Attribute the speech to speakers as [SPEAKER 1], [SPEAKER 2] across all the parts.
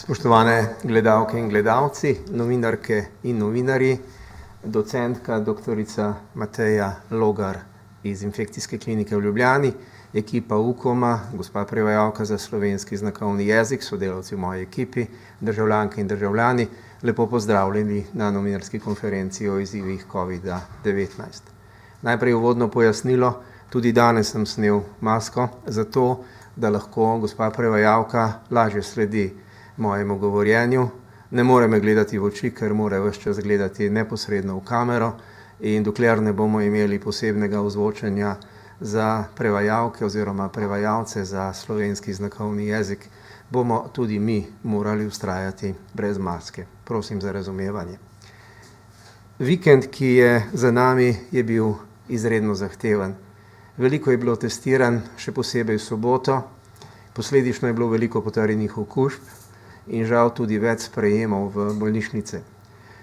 [SPEAKER 1] Spoštovane gledalke in gledalci, novinarke in novinarji, docentka doktorica Mateja Logar iz Infekcijske klinike v Ljubljani, ekipa UKOM-a, gospa prevajalka za slovenski znakovni jezik, sodelavci v moji ekipi, državljanke in državljani, lepo pozdravljeni na novinarski konferenci o izzivih COVID-19. Najprej uvodno pojasnilo, tudi danes sem snel masko, zato da lahko gospa prevajalka lažje sledi mojemu govorjenju. Ne more me gledati v oči, ker mora ves čas gledati neposredno v kamero, in dokler ne bomo imeli posebnega ozvočenja za prevajalke oziroma prevajalce za slovenski znakovni jezik, bomo tudi mi morali vztrajati brez maske. Prosim za razumevanje. Vikend, ki je za nami, je bil izredno zahteven. Veliko je bilo testiranj, še posebej v soboto, posledično je bilo veliko potrjenih okužb in žal tudi več sprejemov v bolnišnice.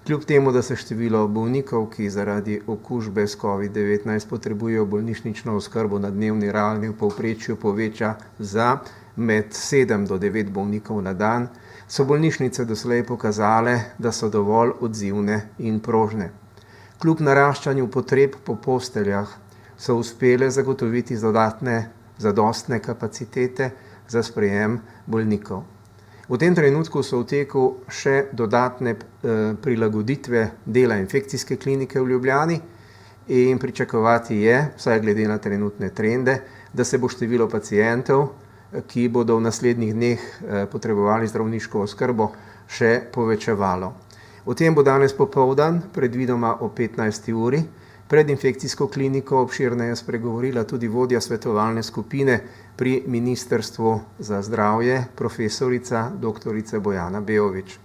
[SPEAKER 1] Kljub temu, da se število bolnikov, ki zaradi okužbe s COVID-19 potrebujejo bolnišnično oskrbo na dnevni ravni v povprečju poveča za med 7 do 9 bolnikov na dan, so bolnišnice doslej pokazale, da so dovolj odzivne in prožne. Kljub naraščanju potreb po posteljah so uspele zagotoviti zadostne kapacitete za sprejem bolnikov. V tem trenutku so v teku še dodatne prilagoditve dela Infekcijske klinike v Ljubljani in pričakovati je, vsaj glede na trenutne trende, da se bo število pacientov, ki bodo v naslednjih dneh potrebovali zdravniško oskrbo, še povečevalo. O tem bo danes popoldan, predvidoma o 15. uri, pred Infekcijsko kliniko obširneje spregovorila tudi vodja svetovalne skupine pri Ministrstvu za zdravje, profesorica doktorica Bojana Beović.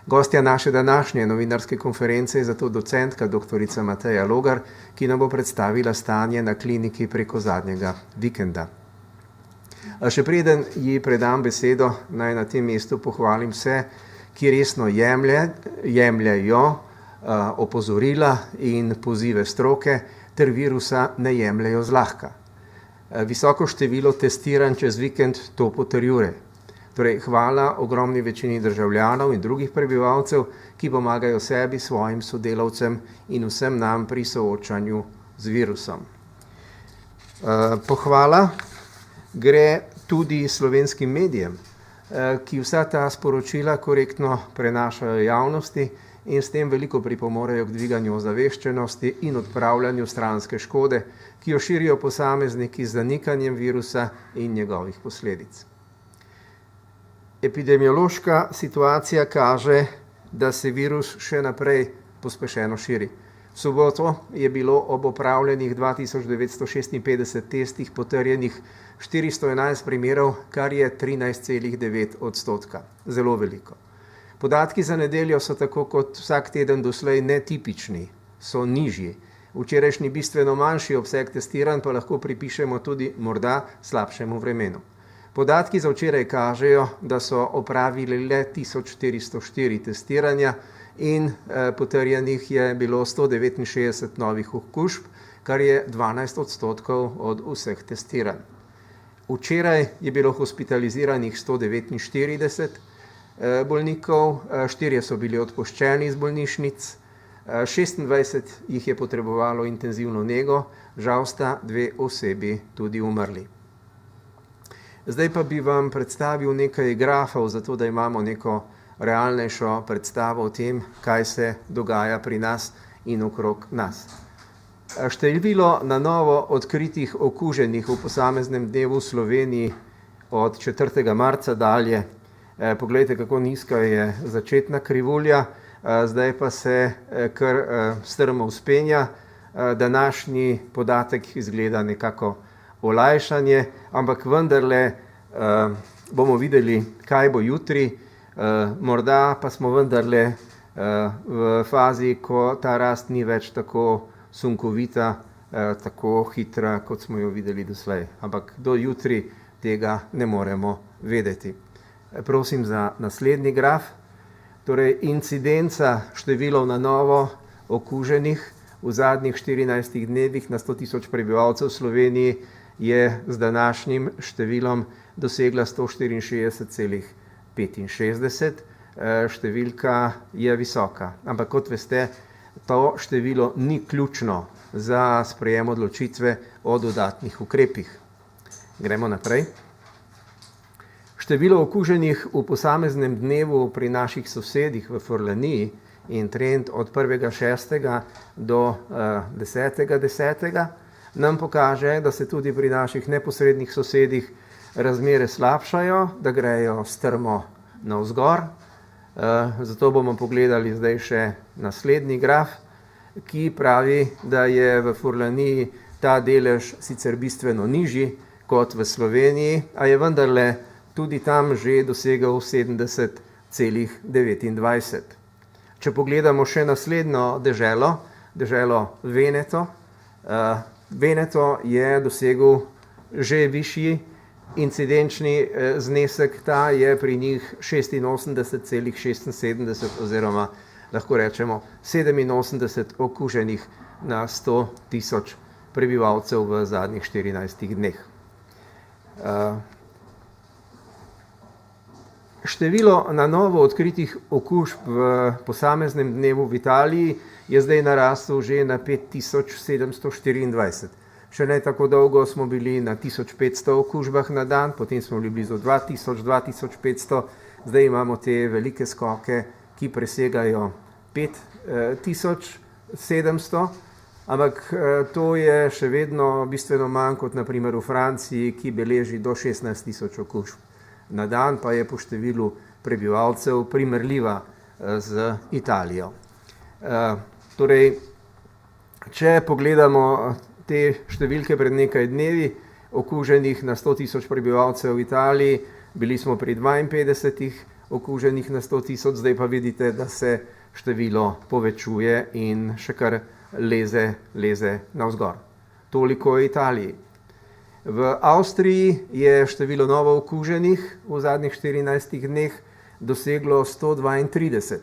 [SPEAKER 1] Gostja naše današnje novinarske konference je zato docentka doktorica Mateja Logar, ki nam bo predstavila stanje na kliniki preko zadnjega vikenda. A še preden ji predam besedo, naj na tem mestu pohvalim vse, ki resno jemljajo opozorila in pozive stroke ter virusa ne jemljajo zlahka. Visoko število testiranj čez vikend to potrjuje. Torej, hvala ogromni večini državljanov in drugih prebivalcev, ki pomagajo sebi, svojim sodelavcem in vsem nam pri soočanju z virusom. Pohvala gre tudi slovenskim medijem, ki vsa ta sporočila korektno prenašajo javnosti in s tem veliko pripomorejo k dviganju ozaveščenosti in odpravljanju stranske škode, ki jo širijo posamezniki z zanikanjem virusa in njegovih posledic. Epidemiološka situacija kaže, da se virus še naprej pospešeno širi. V soboto je bilo ob opravljenih 2956 testih potrjenih 411 primerov, kar je 13,9%. Zelo veliko. Podatki za nedeljo so tako kot vsak teden doslej netipični, so nižji. Včerajšnji bistveno manjši obseg testiranj pa lahko pripišemo tudi morda slabšemu vremenu. Podatki za včeraj kažejo, da so opravili le 1404 testiranja in potrjenih je bilo 169 novih okužb, kar je 12% od vseh testiranj. Včeraj je bilo hospitaliziranih 149 bolnikov, 4 so bili odpuščeni iz bolnišnic, 26 jih je potrebovalo intenzivno nego, žal sta 2 osebi tudi umrli. Zdaj pa bi vam predstavil nekaj grafov, zato da imamo neko realnejšo predstavo o tem, kaj se dogaja pri nas in okrog nas. Število na novo odkritih okuženih v posameznem dnevu v Sloveniji od 4. marca dalje. Poglejte, kako nizka je začetna krivulja, zdaj pa se kar strmo vzpenja. Današnji podatek izgleda nekako olajšanje, ampak vendarle bomo videli, kaj bo jutri. Morda pa smo vendarle v fazi, ko ta rast ni več tako sunkovita, tako hitra, kot smo jo videli doslej. Ampak do jutri tega ne moremo vedeti. Prosim za naslednji graf. Torej, incidenca številov na novo okuženih v zadnjih 14 dnevih na 100 000 prebivalcev v Sloveniji je z današnjim številom dosegla 164,1. 65, številka je visoka. Ampak kot veste, to število ni ključno za sprejem odločitve o dodatnih ukrepih. Gremo naprej. Število okuženih v posameznem dnevu pri naših sosedih v Furlaniji in trend od 1.6. do 10.10. nam pokaže, da se tudi pri naših neposrednih sosedih razmere slabšajo, da grejo strmo navzgor. Zato bomo pogledali zdaj še naslednji graf, ki pravi, da je v Furlaniji ta delež sicer bistveno nižji kot v Sloveniji, a je vendarle tudi tam že dosegel 70,29. Če pogledamo še naslednjo deželo Veneto, Veneto je dosegel že višji incidenčni znesek, ta je pri njih 86,76 oziroma lahko rečemo 87 okuženih na 100.000 prebivalcev v zadnjih 14 dneh. Število na novo odkritih okužb v posameznem dnevu v Italiji je zdaj narastel že na 5724. Še ne tako dolgo smo bili na 1500 okužbah na dan, potem smo bili blizu 2000, 2500, zdaj imamo te velike skoke, ki presegajo 5700, ampak to je še vedno bistveno manj kot na primer v Franciji, ki beleži do 16.000 okužb na dan, pa je po številu prebivalcev primerljiva z Italijo. Torej, če pogledamo te številke pred nekaj dnevi, okuženih na 100.000 prebivalcev v Italiji, bili smo pri 52 okuženih na 100.000, zdaj pa vidite, da se število povečuje in še kar leze navzgor. Toliko o Italiji. V Avstriji je število novo okuženih v zadnjih 14 dneh doseglo 132.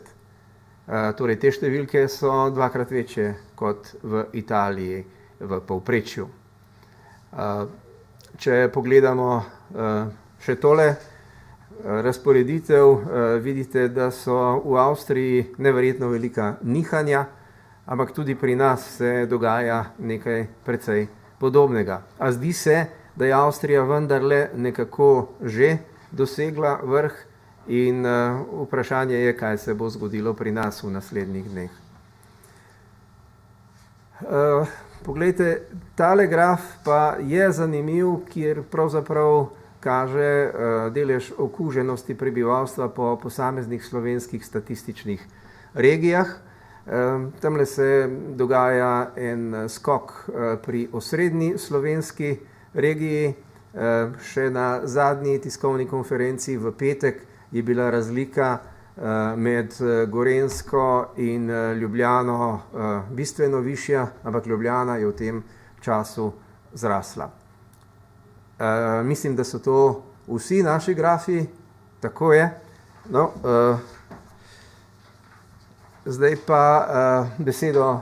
[SPEAKER 1] Torej, te številke so dvakrat večje kot v Italiji v povprečju. Če pogledamo še tole razporeditev, vidite, da so v Avstriji neverjetno velika nihanja, ampak tudi pri nas se dogaja nekaj precej podobnega. A zdi se, da je Avstrija vendarle nekako že dosegla vrh in vprašanje je, kaj se bo zgodilo pri nas v naslednjih dneh. Poglejte, tale graf pa je zanimiv, kjer pravzaprav kaže delež okuženosti prebivalstva po posameznih slovenskih statističnih regijah. Tamle se dogaja en skok pri osrednji slovenski regiji. Še na zadnji tiskovni konferenci v petek je bila razlika med Gorenjsko in Ljubljano bistveno višja, ampak Ljubljana je v tem času zrasla. Mislim, da so to vsi naši grafi, tako je. No, zdaj pa besedo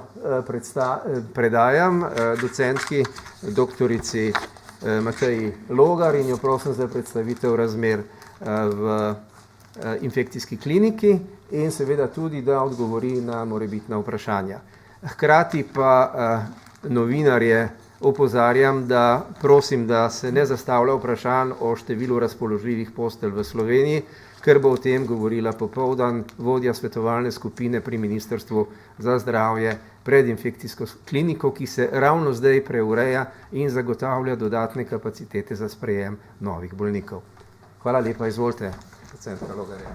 [SPEAKER 1] predajam docentki doktorici Mateji Logar in jo prosim za predstavitev razmer v infekcijski kliniki in seveda tudi, da odgovori na morebitna vprašanja. Hkrati pa novinarje opozarjam, da prosim, da se ne zastavlja vprašanj o številu razpoložljivih postelj v Sloveniji, ker bo o tem govorila popoldan vodja svetovalne skupine pri Ministrstvu za zdravje pred infekcijsko kliniko, ki se ravno zdaj preureja in zagotavlja dodatne kapacitete za sprejem novih bolnikov. Hvala lepa, izvolite, docentka Logarja.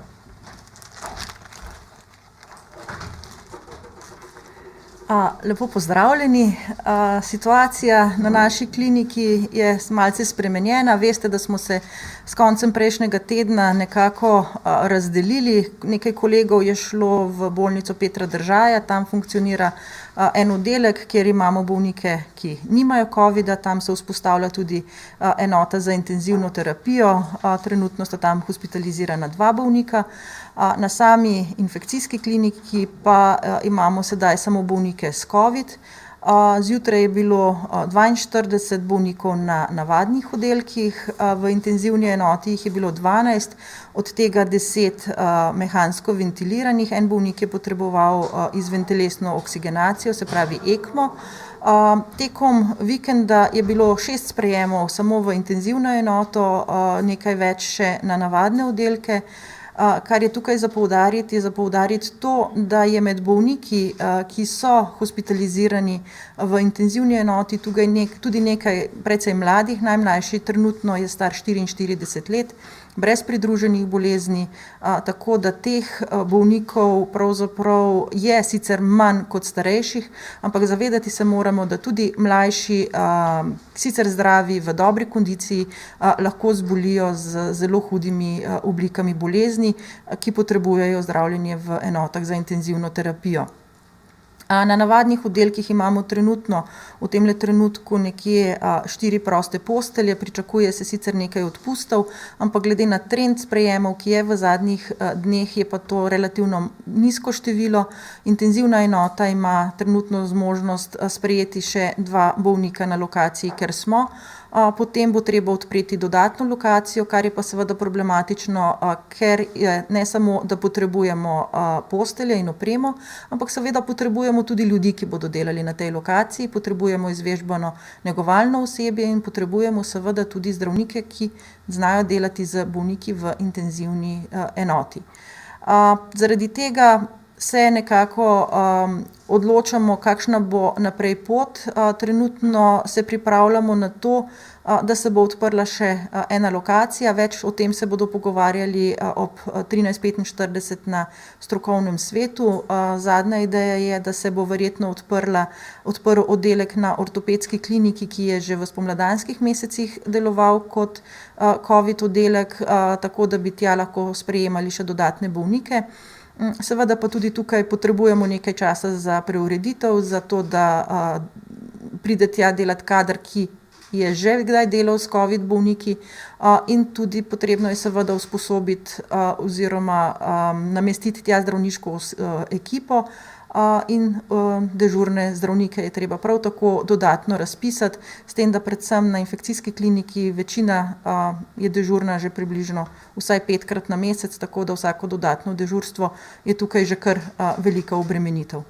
[SPEAKER 2] Lepo pozdravljeni. Situacija na naši kliniki je malce spremenjena. Veste, da smo se s koncem prejšnjega tedna nekako razdelili. Nekaj kolegov je šlo v bolnico Petra Držaja, tam funkcionira en oddelek, kjer imamo bolnike, ki nimajo covida, tam se vzpostavlja tudi enota za intenzivno terapijo. Trenutno sta tam hospitalizirana 2 bolnika. Na sami infekcijski kliniki pa imamo sedaj samo bolnike s COVID. Zjutraj je bilo 42 bolnikov na navadnih oddelkih, v intenzivni enoti jih je bilo 12, od tega 10 mehansko ventiliranih, en bolnik je potreboval izventelesno oksigenacijo, se pravi ECMO. Tekom vikenda je bilo 6 sprejemov samo v intenzivno enoto, nekaj več še na navadne oddelke. Kar je tukaj za poudariti to, da je med bolniki, ki so hospitalizirani v intenzivni enoti, tudi nekaj precej mladih, najmlajši trenutno je star 44 let, brez pridruženih bolezni, tako da teh bolnikov pravzaprav je sicer manj kot starejših, ampak zavedati se moramo, da tudi mlajši, sicer zdravi, v dobri kondiciji, lahko zbolijo z zelo hudimi oblikami bolezni, ki potrebujejo zdravljenje v enotah za intenzivno terapijo. Na navadnih oddelkih imamo trenutno, v temle trenutku nekje 4 proste postelje, pričakuje se sicer nekaj odpustov, ampak glede na trend sprejemov, ki je v zadnjih dneh, je pa to relativno nizko število. Intenzivna enota ima trenutno zmožnost sprejeti še 2 bolnika na lokaciji, ker smo. Potem bo treba odpreti dodatno lokacijo, kar je pa seveda problematično, ker je ne samo, da potrebujemo postelje in opremo, ampak seveda potrebujemo tudi ljudi, ki bodo delali na tej lokaciji, potrebujemo izvežbano negovalno osebje in potrebujemo seveda tudi zdravnike, ki znajo delati z bolniki v intenzivni enoti. Zaradi tega se nekako odločamo, kakšna bo naprej pot. Trenutno se pripravljamo na to, da se bo odprla še ena lokacija, več o tem se bodo pogovarjali ob 13:45 na strokovnem svetu. Zadnja ideja je, da se bo verjetno odprl oddelek na ortopedski kliniki, ki je že v spomladanskih mesecih deloval kot covid oddelek, tako da bi tja lahko sprejemali še dodatne bolnike. Seveda pa tudi tukaj potrebujemo nekaj časa za preureditev, zato da pride tja delat kader, ki je že kdaj delal s covid bolniki, in tudi potrebno je seveda usposobiti oziroma namestiti tja zdravniško ekipo, in dežurne zdravnike je treba prav tako dodatno razpisati, s tem, da predvsem na infekcijski kliniki večina je dežurna že približno vsaj 5-krat na mesec, tako da vsako dodatno dežurstvo je tukaj že kar velika obremenitev.